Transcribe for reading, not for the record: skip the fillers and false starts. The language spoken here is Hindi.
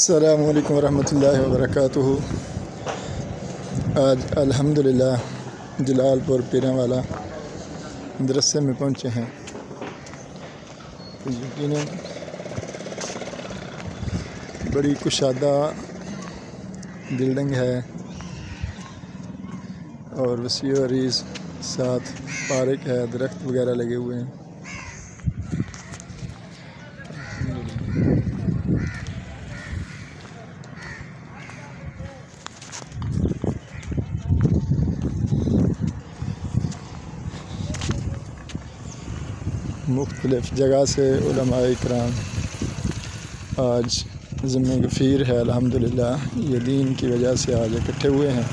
अस्सलामु अलैकुम वरहमतुल्लाहि वबरकातुहू। आज अल्हम्दुलिल्लाह जलालपुर पीरांवाला मदरसे में पहुँचे हैं। यकीनन बड़ी कुशादा बिल्डिंग है और वसी व अरीज़ साथ पार्क है, दरख्त वगैरह लगे हुए हैं। मुख्तलिफ़ जगह से उलमाए इकराम आज ज़िम्मे गफ़ीर है, अल्हम्दुलिल्लाह ये दीन की वजह से आज इकट्ठे हुए हैं।